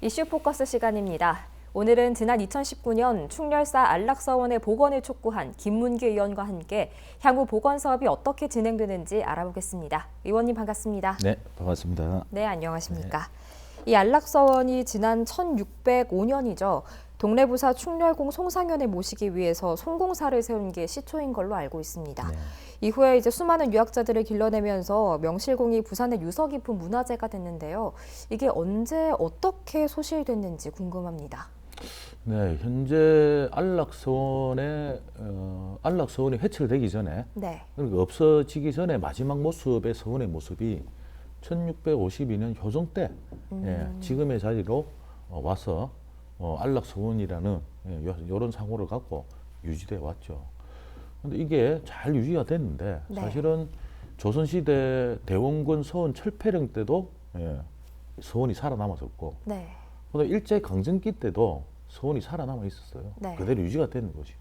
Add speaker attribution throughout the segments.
Speaker 1: 이슈 포커스 시간입니다. 오늘은 지난 2019년 충렬사 안락서원의 복원을 촉구한 김문기 의원과 함께 향후 복원 사업이 어떻게 진행되는지 알아보겠습니다. 의원님 반갑습니다.
Speaker 2: 네, 반갑습니다.
Speaker 1: 네, 안녕하십니까. 이 안락서원이 지난 1605년이죠. 동래부사 충렬공 송상현을 모시기 위해서 송공사를 세운 게 시초인 걸로 알고 있습니다.
Speaker 2: 네.
Speaker 1: 이후에 이제 수많은 유학자들을 길러내면서 명실공히 부산의 유서 깊은 문화재가 됐는데요. 이게 언제 어떻게 소실됐는지 궁금합니다.
Speaker 2: 네, 현재 안락서원이 해체되기 전에,
Speaker 1: 네.
Speaker 2: 그러니까 없어지기 전에 마지막 모습의 서원의 모습이 1652년 효종 때 지금의 자리로 와서 안락서원이라는 이런 상호를 갖고 유지돼 왔죠. 근데 이게 잘 유지가 됐는데
Speaker 1: 네.
Speaker 2: 사실은 조선시대 대원군 서원 철폐령 때도 서원이 살아남았었고,
Speaker 1: 네.
Speaker 2: 그다음 일제 강점기 때도 서원이 살아남아 있었어요.
Speaker 1: 네.
Speaker 2: 그대로 유지가 되는 것이요.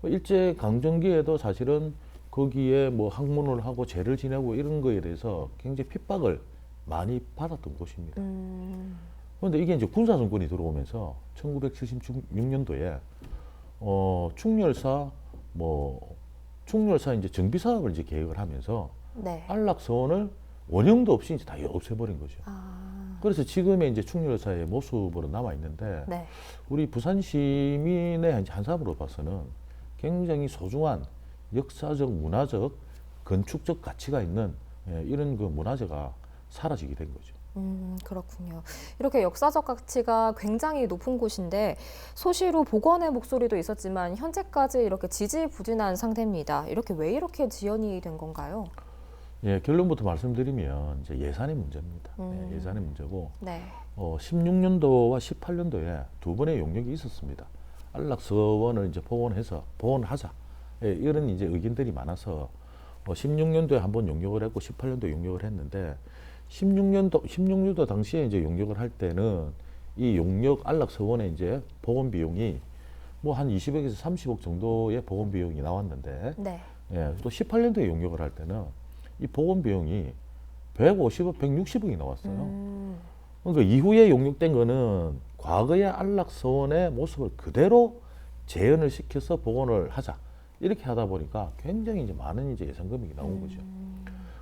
Speaker 2: 일제 강점기에도 사실은 거기에 뭐 학문을 하고 죄를 지내고 이런 거에 대해서 굉장히 핍박을 많이 받았던 곳입니다. 그런데 이게 이제 군사 정권이 들어오면서 1976년도에 충렬사 이제 정비 사업을 이제 계획을 하면서
Speaker 1: 네.
Speaker 2: 안락서원을 원형도 없이 이제 다 없애버린 거죠.
Speaker 1: 아,
Speaker 2: 그래서 지금의 이제 충렬사의 모습으로 남아 있는데
Speaker 1: 네.
Speaker 2: 우리 부산 시민의 한 사람으로 봐서는 굉장히 소중한 역사적, 문화적, 건축적 가치가 있는 이런 그 문화재가 사라지게 된 거죠.
Speaker 1: 그렇군요. 이렇게 역사적 가치가 굉장히 높은 곳인데 소시로 복원의 목소리도 있었지만 현재까지 이렇게 지지부진한 상태입니다. 이렇게 이렇게 지연이 된 건가요?
Speaker 2: 예, 결론부터 말씀드리면 이제 예산의 문제입니다. 예산의 문제고
Speaker 1: 네.
Speaker 2: 16년도와 18년도에 두 번의 용역이 있었습니다. 안락서원을 이제 복원하자. 이런 이제 의견들이 많아서 16년도에 한번 용역을 했고 18년도에 용역을 했는데 16년도 당시에 이제 용역을 할 때는 이 용역 안락서원의 이제 복원 비용이 뭐 한 20억에서 30억 정도의 복원 비용이 나왔는데
Speaker 1: 네.
Speaker 2: 또 18년도에 용역을 할 때는 이 복원 비용이 150억, 160억이 나왔어요. 그러니까 이후에 용역된 거는 과거의 안락서원의 모습을 그대로 재현을 시켜서 복원을 하자. 이렇게 하다 보니까 굉장히 이제 많은 이제 예산 금액이 나온 거죠.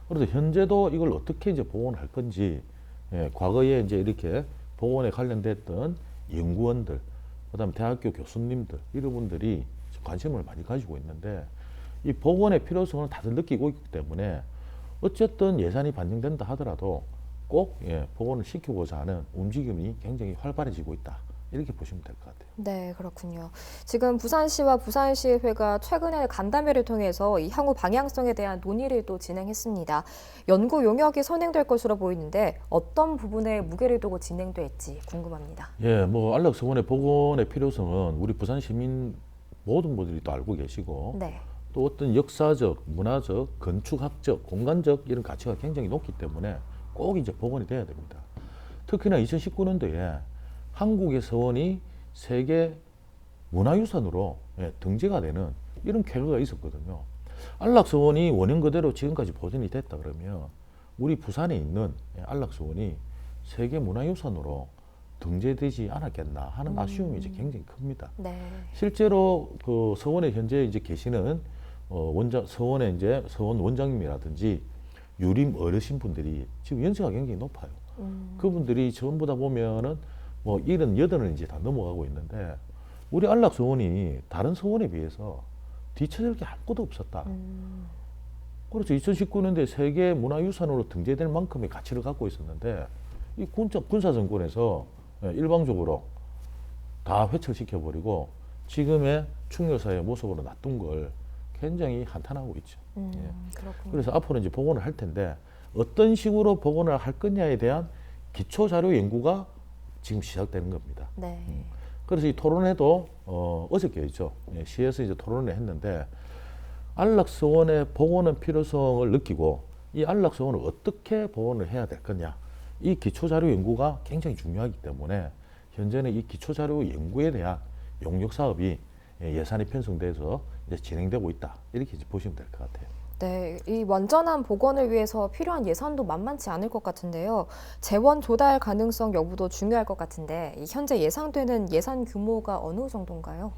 Speaker 2: 그래서 현재도 이걸 어떻게 이제 복원할 건지, 과거에 이제 이렇게 복원에 관련됐던 연구원들, 그다음에 대학교 교수님들 이런 분들이 관심을 많이 가지고 있는데 이 복원의 필요성을 다들 느끼고 있기 때문에 어쨌든 예산이 반영된다 하더라도 꼭 복원을 시키고자 하는 움직임이 굉장히 활발해지고 있다. 이렇게 보시면 될 것 같아요.
Speaker 1: 네, 그렇군요. 지금 부산시와 부산시의회가 최근에 간담회를 통해서 이 향후 방향성에 대한 논의를 또 진행했습니다. 연구 용역이 선행될 것으로 보이는데 어떤 부분에 무게를 두고 진행될지 궁금합니다.
Speaker 2: 예, 뭐 안락서원의 복원의 필요성은 우리 부산 시민 모든 분들이 또 알고 계시고
Speaker 1: 네.
Speaker 2: 또 어떤 역사적, 문화적, 건축학적, 공간적 이런 가치가 굉장히 높기 때문에 꼭 이제 복원이 돼야 됩니다. 특히나 2019년도에 한국의 서원이 세계 문화유산으로 등재가 되는 이런 쾌거가 있었거든요. 안락서원이 원형 그대로 지금까지 보존이 됐다 그러면 우리 부산에 있는 안락서원이 세계 문화유산으로 등재되지 않았겠나 하는 아쉬움이 이제 굉장히 큽니다.
Speaker 1: 네.
Speaker 2: 실제로 그 서원에 현재 이제 계시는 서원의 이제 서원 원장님이라든지 유림 어르신 분들이 지금 연세가 굉장히 높아요. 그분들이 전부 다 보면은 뭐 78을 이제 다 넘어가고 있는데 우리 안락서원이 다른 서원에 비해서 뒤처질 게 아무것도 없었다. 그래서 2019년도에 세계 문화유산으로 등재될 만큼의 가치를 갖고 있었는데 이 군사정권에서 일방적으로 다 회철시켜버리고 지금의 충렬사의 모습으로 놔둔 걸 굉장히 한탄하고 있죠.
Speaker 1: 그렇군요.
Speaker 2: 그래서 앞으로 이제 복원을 할 텐데 어떤 식으로 복원을 할 거냐에 대한 기초 자료 연구가 지금 시작되는 겁니다.
Speaker 1: 네.
Speaker 2: 그래서 이 토론회도 어저께였죠. 시에서 이제 토론을 했는데 안락서원의 복원의 필요성을 느끼고 이 안락서원을 어떻게 복원을 해야 될 거냐. 이 기초 자료 연구가 굉장히 중요하기 때문에 현재는 이 기초 자료 연구에 대한 용역 사업이 예산이 편성돼서 이제 진행되고 있다. 이렇게 이제 보시면 될 것 같아요.
Speaker 1: 네, 이 완전한 복원을 위해서 필요한 예산도 만만치 않을 것 같은데요. 재원 조달 가능성 여부도 중요할 것 같은데 이 현재 예상되는 예산 규모가 어느 정도인가요?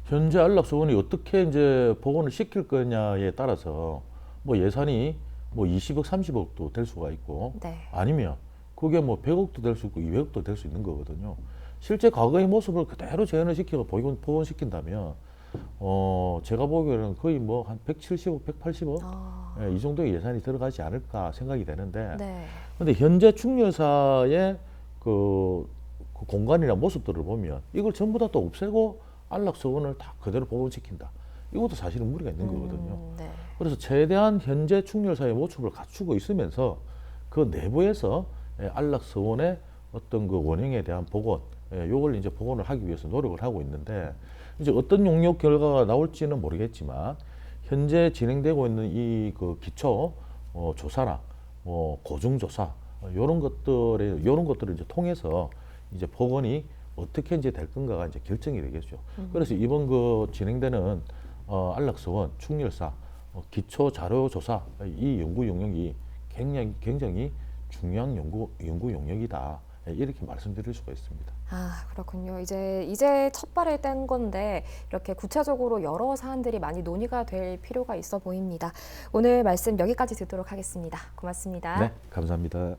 Speaker 2: 현재 안락서원이 어떻게 이제 복원을 시킬 거냐에 따라서 뭐 예산이 뭐 20억, 30억도 될 수가 있고
Speaker 1: 네.
Speaker 2: 아니면 그게 뭐 100억도 될 수 있고 200억도 될 수 있는 거거든요. 실제 과거의 모습을 그대로 재현을 시키고 복원시킨다면 제가 보기에는 거의 뭐 한 170억, 180억 예, 이 정도의 예산이 들어가지 않을까 생각이 되는데
Speaker 1: 네.
Speaker 2: 근데 현재 충렬사의 그 공간이나 모습들을 보면 이걸 전부 다 또 없애고 안락서원을 다 그대로 복원시킨다. 이것도 사실은 무리가 있는 거거든요.
Speaker 1: 네.
Speaker 2: 그래서 최대한 현재 충렬사의 모습을 갖추고 있으면서 그 내부에서 안락서원의 어떤 그 원형에 대한 복원, 요걸 이제 복원을 하기 위해서 노력을 하고 있는데 이제 어떤 용역 결과가 나올지는 모르겠지만 현재 진행되고 있는 이 그 기초 조사나 고증 조사 요런 것들을 이제 통해서 이제 복원이 어떻게 이제 될 건가가 이제 결정이 되겠죠. 그래서 이번 그 진행되는 안락서원 충렬사 기초 자료 조사 이 연구 용역이 굉장히 중요한 연구 용역이다. 이렇게 말씀드릴 수가 있습니다.
Speaker 1: 아, 그렇군요. 이제 첫 발을 뗀 건데 이렇게 구체적으로 여러 사안들이 많이 논의가 될 필요가 있어 보입니다. 오늘 말씀 여기까지 듣도록 하겠습니다. 고맙습니다.
Speaker 2: 네, 감사합니다.